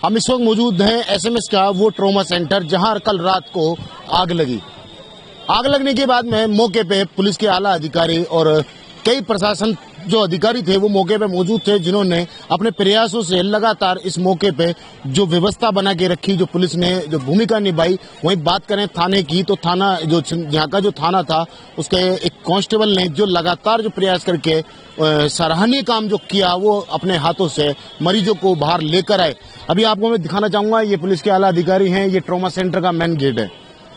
हम इस वक्त मौजूद हैं एसएमएस का वो ट्रॉमा सेंटर जहां कल रात को आग लगी। आग लगने के बाद में मौके पे पुलिस के आला अधिकारी और कई प्रशासन जो अधिकारी थे वो मौके पे मौजूद थे, जिन्होंने अपने प्रयासों से लगातार इस मौके पे जो व्यवस्था बना के रखी, जो पुलिस ने जो भूमिका निभाई। वहीं बात करें थाने की तो थाना जो यहाँ का जो थाना था उसके एक कांस्टेबल ने जो लगातार जो प्रयास करके सराहनीय काम जो किया वो अपने हाथों से मरीजों को बाहर लेकर आए। अभी आपको मैं दिखाना चाहूंगा, ये पुलिस के आला अधिकारी हैं, ये ट्रॉमा सेंटर का मेन गेट है।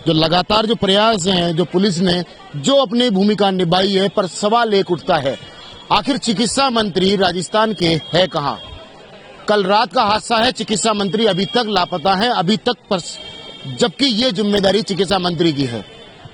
जो लगातार जो प्रयास हैं जो पुलिस ने जो अपनी भूमिका निभाई है, पर सवाल एक उठता है, आखिर चिकित्सा मंत्री राजस्थान के है कहाँ? कल रात का हादसा है, चिकित्सा मंत्री अभी तक लापता है, अभी तक जबकि ये जिम्मेदारी चिकित्सा मंत्री की है।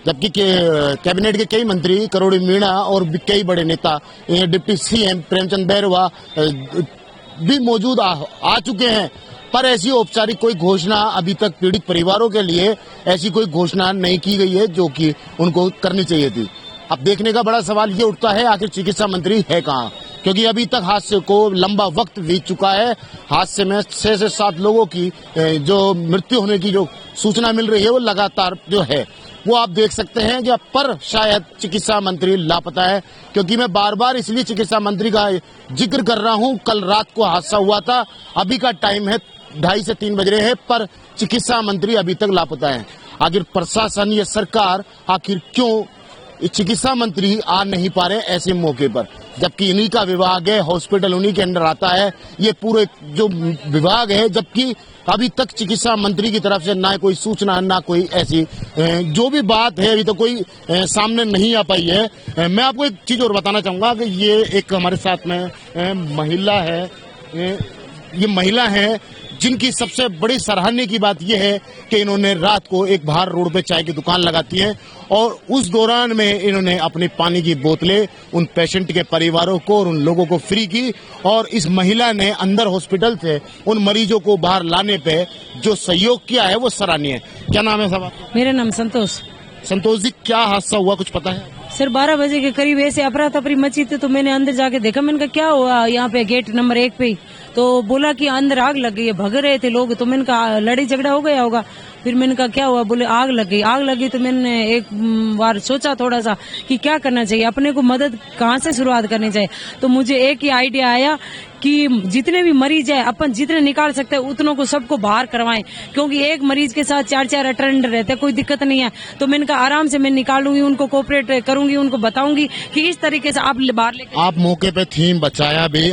जबकि कैबिनेट के कई मंत्री करोड़ी मीणा और कई बड़े नेता डिप्टी सीएम प्रेमचंद बैरवा भी मौजूद आ चुके हैं, पर ऐसी औपचारिक कोई घोषणा अभी तक पीड़ित परिवारों के लिए ऐसी कोई घोषणा नहीं की गई है जो कि उनको करनी चाहिए थी। अब देखने का बड़ा सवाल ये उठता है, आखिर चिकित्सा मंत्री है कहाँ? क्योंकि अभी तक हादसे को लंबा वक्त बीत चुका है। हादसे में 6 से 7 लोगों की जो मृत्यु होने की जो सूचना मिल रही है वो लगातार जो है वो आप देख सकते हैं कि पर शायद चिकित्सा मंत्री लापता है। क्योंकि मैं बार बार इसलिए चिकित्सा मंत्री का जिक्र कर रहा हूं, कल रात को हादसा हुआ था, अभी का टाइम है 2:30 से 3 बज रहे हैं, पर चिकित्सा मंत्री अभी तक लापता है। आखिर प्रशासन या सरकार आखिर क्यों चिकित्सा मंत्री आ नहीं पा रहे ऐसे मौके पर, जबकि इन्हीं का विभाग है, हॉस्पिटल उन्हीं के अंदर आता है, ये पूरे जो विभाग है, जबकि अभी तक चिकित्सा मंत्री की तरफ से ना कोई सूचना ना कोई ऐसी जो भी बात है अभी तो कोई सामने नहीं आ पाई है। मैं आपको एक चीज और बताना चाहूंगा कि ये एक हमारे साथ में महिला है, ये महिला है जिनकी सबसे बड़ी सराहनीय की बात यह है कि इन्होंने रात को एक बाहर रोड पे चाय की दुकान लगाती है और उस दौरान में इन्होंने अपनी पानी की बोतलें उन पेशेंट के परिवारों को और उन लोगों को फ्री की। और इस महिला ने अंदर हॉस्पिटल से उन मरीजों को बाहर लाने पे जो सहयोग किया है वो सराहनीय है। क्या नाम है साहब? मेरा नाम संतोष। संतोष जी, क्या हादसा हुआ, कुछ पता है? सर 12 बजे के करीब ऐसे अफरा तफरी मची थी, तो मैंने अंदर जाके देखा। मैंने कहा क्या हुआ यहाँ पे गेट नंबर 1 पे? तो बोला कि अंदर आग लग गई है, भग रहे थे लोग। तो मैंने कहा लड़ाई झगड़ा हो गया होगा। फिर मैंने कहा क्या हुआ? बोले आग लग गई। आग लगी तो मैंने एक बार सोचा थोड़ा सा कि क्या करना चाहिए, अपने को मदद कहाँ से शुरुआत करनी चाहिए। तो मुझे एक ही आइडिया आया कि जितने भी मरीज है अपन जितने निकाल सकते हैं उतनों को सबको बाहर करवाएं, क्योंकि एक मरीज के साथ 4-4 अटेंडर रहते हैं, कोई दिक्कत नहीं है। तो मैंने कहा आराम से मैं निकालूंगी, उनको कोऑपरेट करूंगी, उनको बताऊंगी कि इस तरीके से आप बाहर लेकर। आप मौके पे थीम बचाया भी,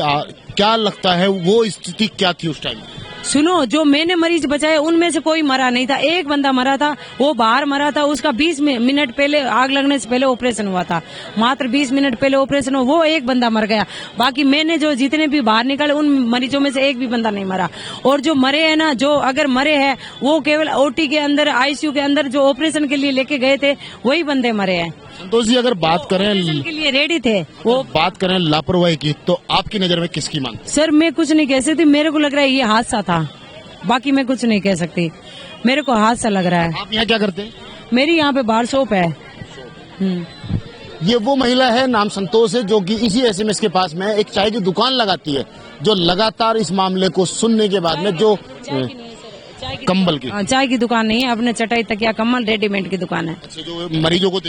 क्या लगता है वो स्थिति क्या थी उस टाइम? सुनो, जो मैंने मरीज बचाए उनमें से कोई मरा नहीं था, एक बंदा मरा था, वो बाहर मरा था। उसका 20 मिनट पहले, आग लगने से पहले ऑपरेशन हुआ था, मात्र 20 मिनट पहले ऑपरेशन हुआ, वो एक बंदा मर गया। बाकी मैंने जो जितने भी बाहर निकाले उन मरीजों में से एक भी बंदा नहीं मरा। और जो मरे हैं ना, जो अगर मरे हैं वो केवल ओटी के अंदर, आईसीयू के अंदर जो ऑपरेशन के लिए लेके गए थे वही बंदे मरे हैं। संतोष जी, अगर बात करें के लिए रेडी थे, वो बात करें लापरवाही की, तो आपकी नजर में किसकी मांग? सर मैं कुछ नहीं कह सकती, मेरे को लग रहा है ये हादसा था, बाकी मैं कुछ नहीं कह सकती, मेरे को हादसा लग रहा है। आप यहाँ क्या करते हैं? मेरी यहाँ पे बाहर शॉप है। ये वो महिला है, नाम संतोष है, जो कि इसी एसएमएस के पास में एक चाय की दुकान लगाती है, जो लगातार इस मामले को सुनने के बाद में जो कंबल की चाय की दुकान नहीं है, अपने चटाई तकिया कंबल रेडीमेड की दुकान है। अच्छा, जो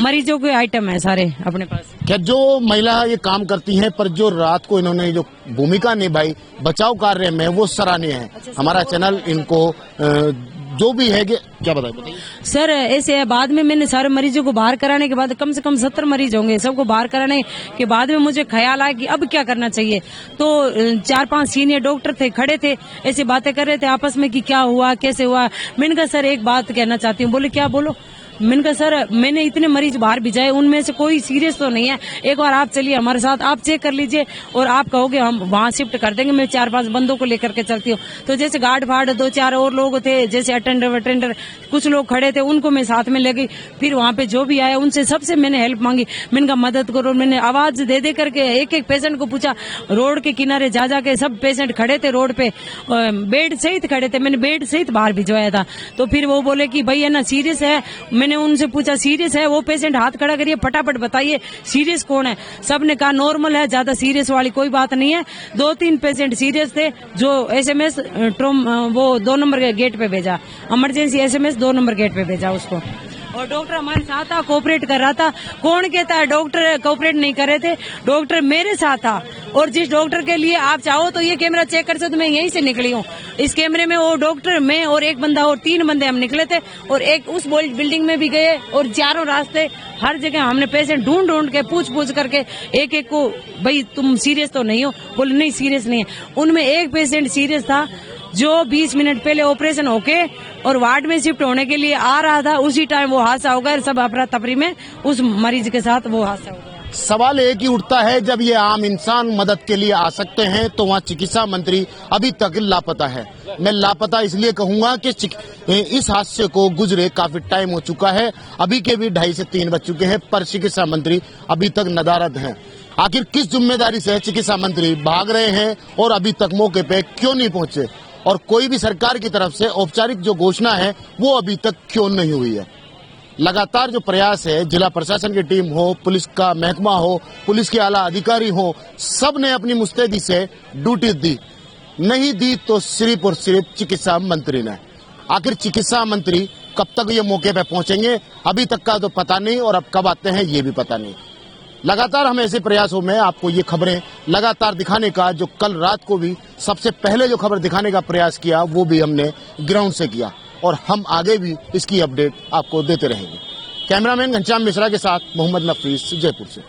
मरीजों के आइटम है सारे अपने पास। क्या जो महिला ये काम करती है, पर जो रात को इन्होंने जो भूमिका निभाई बचाव कार्य में वो सराहनीय है। हमारा चैनल इनको जो भी है कि क्या बताइए सर। ऐसे है, बाद में मैंने सारे मरीजों को बाहर कराने के बाद कम से कम 70 मरीज होंगे, सबको बाहर कराने के बाद में मुझे ख्याल आया कि अब क्या करना चाहिए। तो 4-5 सीनियर डॉक्टर थे, खड़े थे, ऐसी बातें कर रहे थे आपस में कि क्या हुआ, कैसे हुआ। मैंने कहा सर एक बात कहना चाहती हूँ। बोले क्या? बोलो। मैंने कहा सर मैंने इतने मरीज बाहर भिजाए, उनमें से कोई सीरियस तो नहीं है, एक बार आप चलिए हमारे साथ, आप चेक कर लीजिए और आप कहोगे हम वहाँ शिफ्ट कर देंगे। मैं 4-5 बंदों को लेकर के चलती हूँ। तो जैसे गार्ड फाड़ 2-4 और लोग थे, जैसे अटेंडर कुछ लोग खड़े थे, उनको मैं साथ में ले गई। फिर वहाँ पे जो भी आया उनसे सबसे मैंने हेल्प मांगी, मैंने कहा मदद करो। मैंने आवाज दे करके एक पेशेंट को पूछा, रोड के किनारे जा के सब पेशेंट खड़े थे रोड पे, बेड सहित खड़े थे, मैंने बेड सहित बाहर भिजवाया था। तो फिर वो बोले कि भाई है ना सीरियस है। मैंने उनसे पूछा सीरियस है वो पेशेंट, हाथ खड़ा करिए फटाफट बताइए सीरियस कौन है। सबने कहा नॉर्मल है, ज्यादा सीरियस वाली कोई बात नहीं है। 2-3 पेशेंट सीरियस थे जो SMS वो 2 नंबर के गेट पे भेजा, इमरजेंसी SMS 2 नंबर गेट पे भेजा उसको। और डॉक्टर हमारे साथ था, कोऑपरेट कर रहा था। कौन कहता है डॉक्टर कोऑपरेट नहीं कर रहे थे? डॉक्टर मेरे साथ था। और जिस डॉक्टर के लिए आप चाहो तो ये कैमरा चेक कर सकते, मैं यहीं से निकली हूँ। इस कैमरे में वो डॉक्टर, मैं और एक बंदा और 3 बंदे हम निकले थे। और एक उस बिल्डिंग में भी गए और चारों रास्ते हर जगह हमने पेशेंट ढूंढ के पूछ करके एक को, भाई तुम सीरियस तो नहीं हो? बोले नहीं सीरियस नहीं है। उनमें एक पेशेंट सीरियस था जो 20 मिनट पहले ऑपरेशन होके और वार्ड में शिफ्ट होने के लिए आ रहा था, उसी टाइम वो हादसा हो गया। सब अफरा तफरी में उस मरीज के साथ वो हादसा हो गया। सवाल एक ही उठता है, जब ये आम इंसान मदद के लिए आ सकते हैं तो वहाँ चिकित्सा मंत्री अभी तक लापता है। मैं लापता इसलिए कहूंगा कि इस हादसे को गुजरे काफी टाइम हो चुका है, अभी के भी 2:30 से 3 बज चुके हैं, पर चिकित्सा मंत्री अभी तक नदारद हैं। आखिर किस जिम्मेदारी से चिकित्सा मंत्री भाग रहे हैं और अभी तक मौके पे क्यों नहीं पहुंचे, और कोई भी सरकार की तरफ से औपचारिक जो घोषणा है वो अभी तक क्यों नहीं हुई है। लगातार जो प्रयास है, जिला प्रशासन की टीम हो, पुलिस का महकमा हो, पुलिस के आला अधिकारी हो, सब ने अपनी मुस्तैदी से ड्यूटी दी, नहीं दी तो सिर्फ और सिर्फ चिकित्सा मंत्री ने। आखिर चिकित्सा मंत्री कब तक ये मौके पे पहुंचेंगे अभी तक का तो पता नहीं, और अब कब आते हैं ये भी पता नहीं। लगातार हम ऐसे प्रयासों में आपको ये खबरें लगातार दिखाने का, जो कल रात को भी सबसे पहले जो खबर दिखाने का प्रयास किया वो भी हमने ग्राउंड से किया, और हम आगे भी इसकी अपडेट आपको देते रहेंगे। कैमरामैन घनश्याम मिश्रा के साथ मोहम्मद नफीस, जयपुर से।